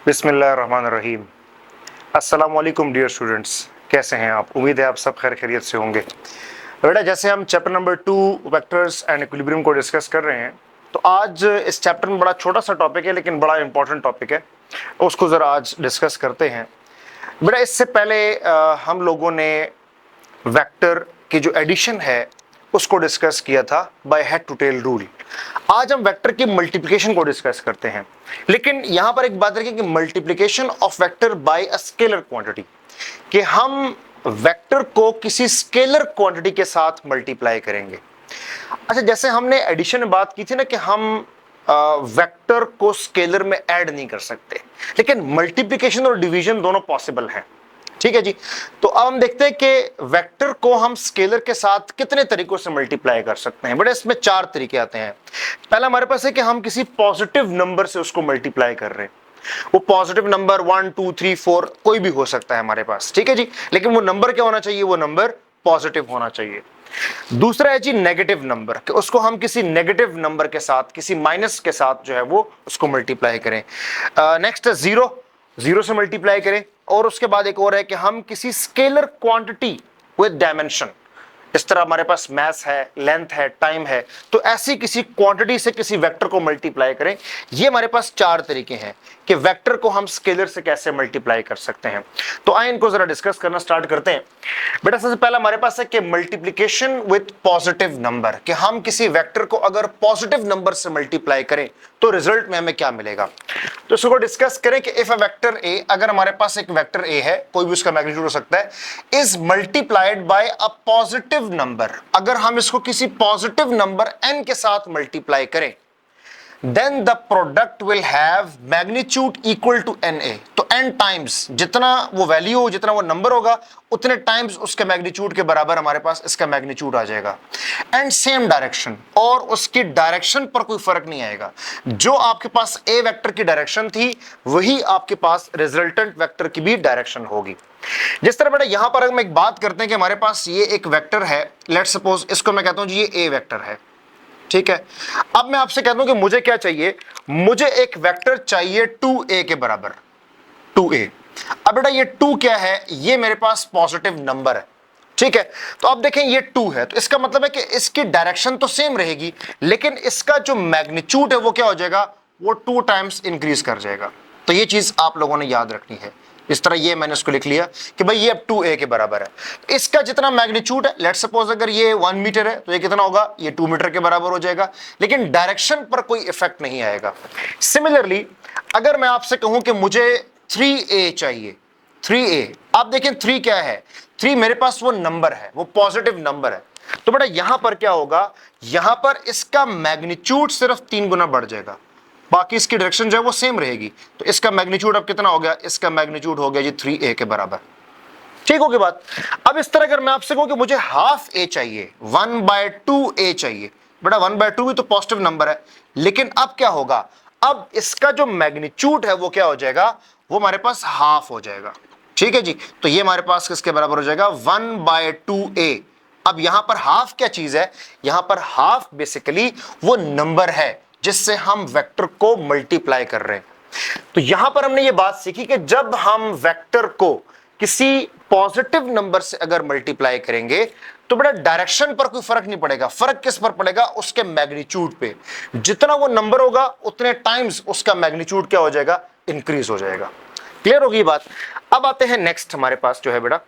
बिस्मिल्लाहिर्रहमानिर्रहीम। अस्सलाम वालेकुम डियर स्टूडेंट्स, कैसे हैं आप? उम्मीद है आप सब खैर खैरियत से होंगे। बेटा, जैसे हम chapter number 2 vectors and equilibrium को डिस्कस कर रहे हैं, तो आज इस चैप्टर में बड़ा छोटा सा टॉपिक है लेकिन बड़ा इंपॉर्टेंट टॉपिक है, उसको ज़रा आज डिस्कस करते हैं। बेटा, इससे पहले हम लोगों ने वेक्टर की जो एडिशन है उसको डिस्कस किया था by head to tail rule. आज हम वेक्टर की मल्टीप्लिकेशन को डिस्कस करते हैं, लेकिन यहां पर एक बात रखिए कि multiplication of vector by a scalar quantity, कि हम वेक्टर को किसी स्केलर क्वांटिटी के साथ मल्टीप्लाई करेंगे। अच्छा, जैसे हमने एडिशन में बात की थी ना कि हम वेक्टर को स्केलर में ऐड नहीं कर सकते, लेकिन मल्टीप्लिकेशन और डिवीजन दोनों पॉसिबल हैं। ठीक है जी। तो अब हम देखते हैं कि वेक्टर को हम स्केलर के साथ कितने तरीकों से मल्टीप्लाई कर सकते हैं। बट इसमें 4 तरीके आते हैं। पहला हमारे पास है कि हम किसी पॉजिटिव नंबर से उसको मल्टीप्लाई कर रहे हैं। वो पॉजिटिव नंबर 1 2 3 4 कोई भी हो सकता है हमारे पास, ठीक है जी, लेकिन वो नंबर क्या होना चाहिए? वो नंबर पॉजिटिव होना चाहिए। दूसरा है जी नेगेटिव नंबर, कि उसको हम किसी नेगेटिव नंबर के साथ, किसी माइनस के साथ जो है वो उसको मल्टीप्लाई करें। नेक्स्ट है जीरो से मल्टीप्लाई करें। और उसके बाद एक और है कि हम किसी स्केलर क्वांटिटी विद डायमेंशन, इस तरह हमारे पास मैथ है, लेंथ है, टाइम है, तो ऐसी किसी क्वांटिटी से किसी वेक्टर को मल्टीप्लाई करें। ये हमारे पास 4 तरीके हैं कि वेक्टर को हम स्केलर से कैसे मल्टीप्लाई कर सकते हैं। तो आइए इनको जरा डिस्कस करना स्टार्ट करते हैं। बेटा, सबसे पहला हमारे पास है कि मल्टीप्लिकेशन विद पॉजिटिव नंबर, कि हम किसी वेक्टर को अगर पॉजिटिव नंबर से मल्टीप्लाई करें तो रिजल्ट में हमें क्या मिलेगा। तो इसको डिस्कस करें कि इफ अ वेक्टर ए, अगर हमारे पास एक वेक्टर ए है, कोई भी उसका मैग्नीट्यूड हो सकता है, is multiplied by a positive number, अगर हम इसको किसी पॉजिटिव नंबर n के साथ मल्टीप्लाई करें, then the product will have magnitude equal to na। तो n टाइम्स जितना वो वैल्यू, जितना वो नंबर होगा, उतने टाइम्स उसके मैग्नीट्यूड के बराबर हमारे पास इसका मैग्नीट्यूड आ जाएगा। एंड सेम डायरेक्शन, और उसकी डायरेक्शन पर कोई फर्क नहीं आएगा। जो आपके पास a वेक्टर की डायरेक्शन थी, वही आपके पास रिजल्टेंट वेक्टर की भी डायरेक्शन होगी। जिस तरह बेटा यहां पर हम एक बात करते हैं कि हमारे पास ये एक वेक्टर है, लेट्स सपोज इसको मैं कहता हूं जी ये a वेक्टर है, ठीक है। अब मैं आपसे कहता हूं कि मुझे क्या चाहिए? मुझे एक वेक्टर चाहिए 2a के बराबर, 2a। अब बेटा ये 2 क्या है? ये मेरे पास पॉजिटिव नंबर है, ठीक है। तो अब देखें ये 2 है, तो इसका मतलब है कि इसकी डायरेक्शन तो सेम रहेगी, लेकिन इसका जो मैग्नीट्यूड है वो क्या हो जाएगा? वो 2 टाइम्स इंक्रीज कर जाएगा। तो ये चीज आप लोगों ने याद रखनी है। इस तरह ये मैंने इसको लिख लिया कि भाई ये अब 2a के बराबर है। तो इसका जितना मैग्नीट्यूड है, लेट्स सपोज अगर ये 1 मीटर है तो ये कितना होगा? ये 2 मीटर के बराबर हो जाएगा, लेकिन डायरेक्शन पर कोई इफेक्ट नहीं आएगा। सिमिलरली अगर मैं आपसे कहूं कि मुझे 3a चाहिए, 3a, आप देखें 3 क्या है? 3 मेरे पास वो नंबर है, वो पॉजिटिव नंबर है। तो बेटा यहां पर क्या होगा? यहां पर इसका मैग्नीट्यूड सिर्फ 3 गुना बढ़ जाएगा, बाकी इसकी डायरेक्शन जो है वो सेम रहेगी। तो इसका मैग्नीट्यूड अब कितना हो गया? इसका मैग्नीट्यूड हो गया जी 3a के बराबर। ठीक होगी बात? अब इस तरह अगर मैं आपसे कहूं कि मुझे हाफ a चाहिए, 1/2a चाहिए, बेटा 1/2 भी तो पॉजिटिव नंबर है, लेकिन अब क्या होगा? अब इसका जो मैग्नीट्यूड है वो क्या हो जाएगा? वो हमारे पास हाफ हो जाएगा। ठीक है जी। तो ये हमारे पास किसके बराबर हो जाएगा? 1/2a। अब यहां पर हाफ क्या चीज है? यहां पर हाफ बेसिकली वो नंबर है जिससे हम वेक्टर को मल्टीप्लाई कर रहे हैं। तो यहां पर हमने ये बात सीखी कि जब हम वेक्टर को किसी पॉजिटिव नंबर से अगर मल्टीप्लाई करेंगे तो बेटा डायरेक्शन पर कोई फर्क नहीं पड़ेगा। फर्क किस पर पड़ेगा? उसके मैग्नीट्यूड पे। जितना वो नंबर होगा उतने टाइम्स उसका मैग्नीट्यूड क्या हो जाएगा? इंक्रीज हो जाएगा। क्लियर होगी बात? अब आते हैं नेक्स्ट हमारे पास जो है बेटा,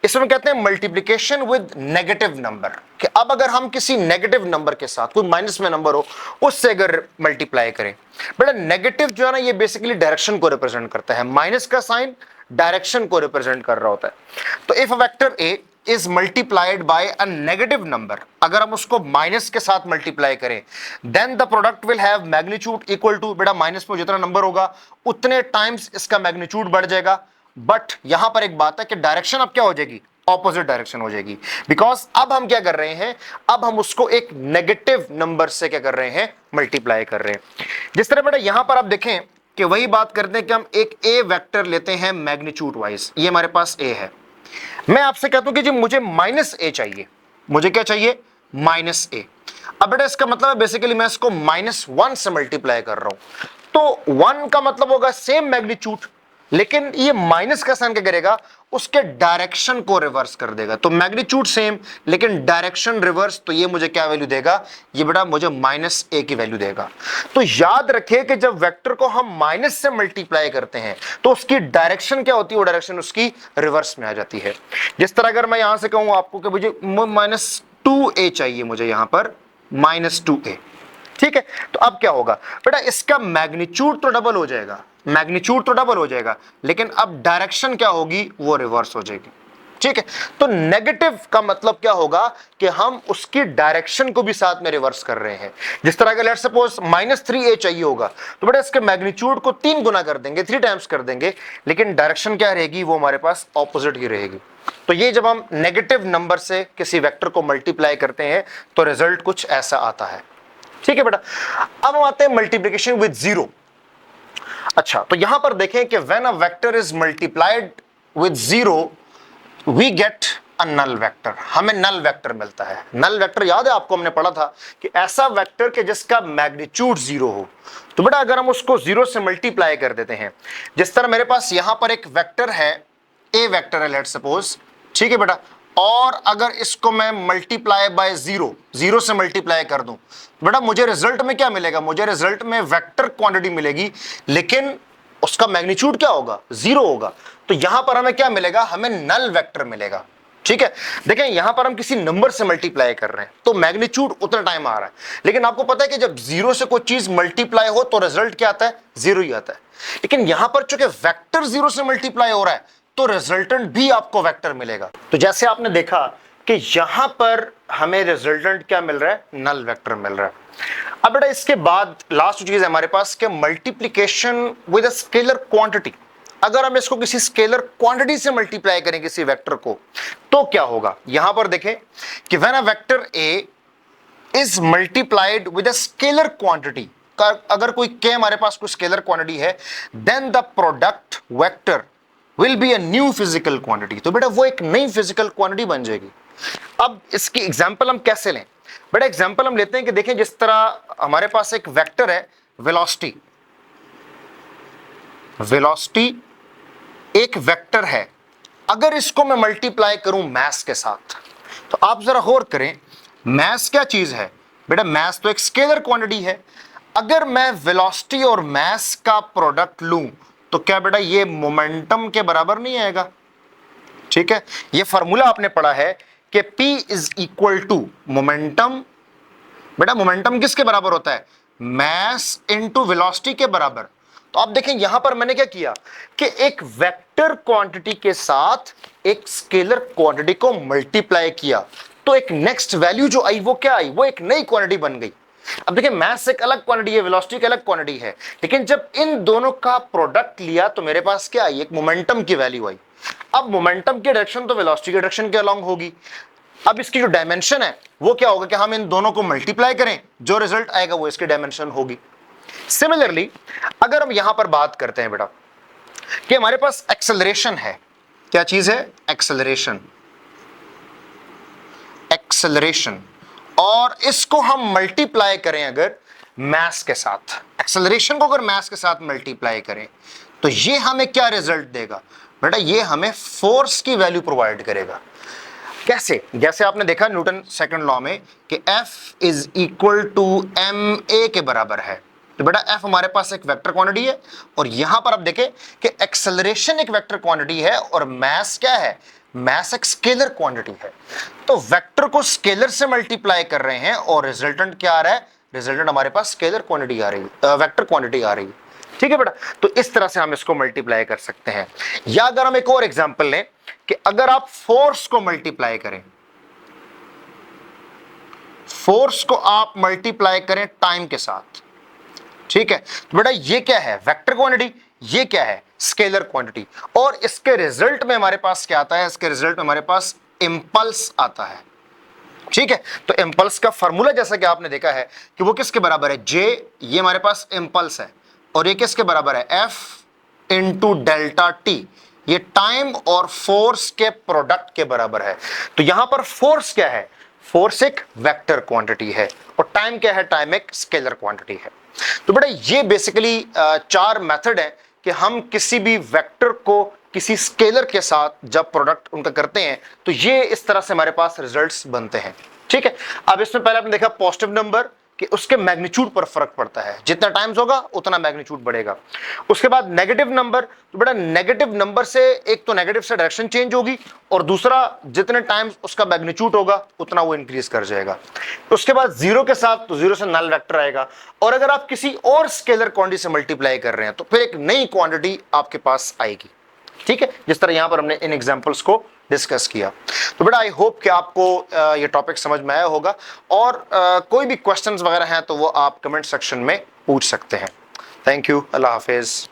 इसमें कहते हैं मल्टीप्लिकेशन विद नेगेटिव नंबर, कि अब अगर हम किसी नेगेटिव नंबर के साथ, कोई माइनस में नंबर हो, उससे अगर मल्टीप्लाई करें। बेटा नेगेटिव जो है ना, ये बेसिकली डायरेक्शन को रिप्रेजेंट करता है। माइनस का साइन डायरेक्शन को रिप्रेजेंट कर रहा होता है। तो if a vector A is multiplied by a negative number, अगर हम उसको माइनस के साथ मल्टीप्लाई करें, then the product will have magnitude equal to, बेटा माइनस में जितना नंबर होगा उतने टाइम्स इसका मैग्नीट्यूड बढ़ जाएगा। बट यहां पर एक बात है कि डायरेक्शन अब क्या हो जाएगी? ऑपोजिट डायरेक्शन हो जाएगी, बिकॉज अब हम क्या कर रहे हैं? अब हम उसको एक नेगेटिव नंबर से क्या कर रहे हैं? मल्टीप्लाई कर रहे हैं। जिस तरह बेटा यहां पर आप देखें कि वही बात करते हैं कि हम एक ए वेक्टर लेते हैं मैग्नीट्यूड वाइज, ये हमारे पास ए है। मैं आपसे कहता हूं कि जी मुझे -a चाहिए। मुझे क्या चाहिए? -a। अब बेटा इसका मतलब है बेसिकली मैं इसको -1 से मल्टीप्लाई कर रहा हूं। तो 1 का मतलब होगा सेम मैग्नीट्यूड, लेकिन ये माइनस का साइन क्या करेगा, उसके डायरेक्शन को रिवर्स कर देगा। तो मैग्नीट्यूड सेम लेकिन डायरेक्शन रिवर्स, तो ये मुझे क्या वैल्यू देगा, ये बेटा मुझे -a की वैल्यू देगा। तो याद रखिए कि जब वेक्टर को हम माइनस से मल्टीप्लाई करते हैं तो उसकी डायरेक्शन क्या होती है, वो डायरेक्शन उसकी रिवर्स में आ जाती है। जिस तरह अगर मैं यहां से कहूं आपको कि मुझे -2a चाहिए, मुझे यहां पर -2a, ठीक है, तो अब क्या होगा बेटा, इसका मैग्नीट्यूड तो डबल हो जाएगा, मैग्नीट्यूड तो डबल हो जाएगा, लेकिन अब डायरेक्शन क्या होगी, वो रिवर्स हो जाएगी। ठीक है, तो नेगेटिव का मतलब क्या होगा कि हम उसकी डायरेक्शन को भी साथ में रिवर्स कर रहे हैं। जिस तरह का लेट्स सपोज -3a चाहिए होगा, तो बेटा इसके मैग्नीट्यूड को 3 गुना कर देंगे, 3 टाइम्स कर देंगे, लेकिन डायरेक्शन क्या रहेगी, वो हमारे पास ऑपोजिट की रहेगी। तो ये जब हम नेगेटिव नंबर से किसी वेक्टर को मल्टीप्लाई करते हैं तो रिजल्ट कुछ ऐसा आता है। ठीक है बेटा, अब हम आते हैं मल्टीप्लिकेशन विद जीरो। अच्छा, तो यहां पर देखें कि when a vector is multiplied with zero we get a null vector, हमें नल वेक्टर मिलता है। नल वेक्टर याद है आपको, हमने पढ़ा था कि ऐसा वेक्टर कि जिसका मैग्नीट्यूड जीरो हो। तो बेटा अगर हम उसको जीरो से मल्टीप्लाई कर देते हैं, जिस तरह मेरे पास यहां पर एक वेक्टर है, ए वेक्टर है लेट्स सपोज, ठीक है बेटा, और अगर इसको मैं मल्टीप्लाई बाय जीरो से मल्टीप्लाई कर दूं, बेटा मुझे रिजल्ट में क्या मिलेगा, मुझे रिजल्ट में वेक्टर क्वांटिटी मिलेगी, लेकिन उसका मैग्नीट्यूड क्या होगा, जीरो होगा। तो यहां पर हमें क्या मिलेगा, हमें नल वेक्टर मिलेगा। ठीक है, देखें यहां पर हम किसी नंबर से मल्टीप्लाई कर रहे हैं तो मैग्नीट्यूड उतना टाइम आ रहा है, लेकिन आपको पता है कि जब जीरो से कोई चीज मल्टीप्लाई हो तो रिजल्ट क्या आता है, जीरो ही आता है। लेकिन यहां पर चूंकि वेक्टर जीरो से मल्टीप्लाई हो रहा है तो रिजल्टेंट भी आपको वेक्टर मिलेगा। तो जैसे आपने देखा कि यहां पर हमें रिजल्टेंट क्या मिल रहा है, नल वेक्टर मिल रहा है। अब बेटा इसके बाद लास्ट चीज है हमारे पास कि multiplication with a scalar quantity. अगर हम इसको किसी स्केलर क्वांटिटी से मल्टीप्लाई करें किसी वेक्टर को तो क्या होगा, यहां पर देखें कि when a vector A is multiplied with a scalar quantity, अगर कोई के हमारे पास कोई स्केलर क्वांटिटी है, then the product vector will be a new physical quantity. तो बेटा वो एक नई फिजिकल क्वांटिटी बन जाएगी। अब इसकी एग्जांपल हम कैसे लें, बेटा एग्जांपल हम लेते हैं कि देखें जिस तरह हमारे पास एक वेक्टर है वेलोसिटी, वेलोसिटी एक वेक्टर है, अगर इसको मैं मल्टीप्लाई करूं मास के साथ, तो आप जरा गौर करें, मास क्या चीज है बेटा, मास तो एक स्केलर क्वांटिटी है। अगर मैं वेलोसिटी और मास का प्रोडक्ट लूं तो क्या बेटा ये मोमेंटम के बराबर नहीं आएगा। ठीक है, ये फार्मूला आपने पढ़ा है कि P is equal to momentum, बेटा मोमेंटम किसके बराबर होता है, मास इनटू वेलोसिटी के बराबर। तो आप देखें यहां पर मैंने क्या किया कि एक वेक्टर क्वांटिटी के साथ एक स्केलर क्वांटिटी को मल्टीप्लाई किया, तो एक नेक्स्ट वैल्यू जो आई वो क्या आई, वो एक नई क्वांटिटी बन गई। अब देखिए मास एक अलग क्वांटिटी है, वेलोसिटी एक अलग क्वांटिटी है, लेकिन जब इन दोनों का प्रोडक्ट लिया तो मेरे पास क्या आई, एक मोमेंटम की वैल्यू आई। अब मोमेंटम की डायरेक्शन तो वेलोसिटी की डायरेक्शन के अलोंग होगी। अब इसकी जो डायमेंशन है वो क्या होगा कि हम इन दोनों को मल्टीप्लाई करें, जो रिजल्ट आएगा वो इसकी डायमेंशन होगी। सिमिलरली अगर हम यहां पर बात करते हैं बेटा कि हमारे पास एक्सेलरेशन है, क्या चीज है, एक्सेलरेशन, एक्सेलरेशन, और इसको हम मल्टीप्लाई करें अगर मास के साथ, एक्सेलरेशन को अगर मास के साथ मल्टीप्लाई करें तो ये हमें क्या रिजल्ट देगा बेटा, ये हमें फोर्स की वैल्यू प्रोवाइड करेगा। कैसे, जैसे आपने देखा न्यूटन सेकंड लॉ में कि F is equal to ma के बराबर है। तो बेटा F हमारे पास एक वेक्टर क्वांटिटी है और यहां पर आप देखें कि एक्सेलरेशन एक वेक्टर क्वांटिटी है और मास क्या है, मास एक स्केलर क्वांटिटी है। तो वेक्टर को स्केलर से मल्टीप्लाई कर रहे हैं और रिजल्टेंट क्या आ रहा है, रिजल्टेंट हमारे पास स्केलर क्वांटिटी आ रही है, वेक्टर क्वांटिटी आ रही है। ठीक है बेटा, तो इस तरह से हम इसको मल्टीप्लाई कर सकते हैं। या अगर हम एक और एग्जांपल लें कि अगर आप फोर्स को मल्टीप्लाई करें, फोर्स को आप मल्टीप्लाई करें टाइम के साथ, ठीक है, तो बेटा ये क्या है, वेक्टर क्वांटिटी, ये क्या है, स्केलर क्वांटिटी, और इसके रिजल्ट में हमारे पास क्या आता है, इसके रिजल्ट में हमारे पास इंपल्स आता है। ठीक है, तो इंपल्स का फार्मूला जैसा कि आपने देखा है कि वो किसके बराबर है, J, ये हमारे पास इंपल्स है, और ये किसके बराबर है, F इंटू डेल्टा टी, ये टाइम और फोर्स के प्रोडक्ट के बराबर है। तो यहां पर फोर्स क्या है, फोर्स एक वेक्टर क्वांटिटी है और टाइम क्या है, टाइम एक स्केलर क्वांटिटी है। तो बेटा ये बेसिकली 4 मेथड है कि हम किसी भी वेक्टर को किसी स्केलर के साथ जब प्रोडक्ट उनका करते हैं तो ये इस तरह से हमारे पास रिजल्ट्स बनते हैं। ठीक है, अब इसमें पहले आपने देखा पॉजिटिव नंबर कि उसके मैग्नीट्यूड पर फर्क पड़ता है, जितना टाइम्स होगा उतना मैग्नीट्यूड बढ़ेगा। उसके बाद नेगेटिव नंबर, तो बेटा नेगेटिव नंबर से एक तो नेगेटिव से डायरेक्शन चेंज होगी और दूसरा जितने टाइम्स उसका मैग्नीट्यूड होगा उतना वो इंक्रीज कर जाएगा। उसके बाद जीरो के साथ, तो जीरो से नल वेक्टर आएगा, और अगर आप किसी और स्केलर क्वांटिटी से मल्टीप्लाई कर रहे हैं तो फिर एक नई क्वांटिटी आपके पास आएगी। ठीक है, जिस तरह यहां पर हमने इन एग्जांपल्स को डिस्कस किया। तो बेटा आई होप कि आपको ये टॉपिक समझ में आया होगा, और कोई भी क्वेश्चंस वगैरह हैं तो वो आप कमेंट सेक्शन में पूछ सकते हैं। Thank you, Allah Hafiz.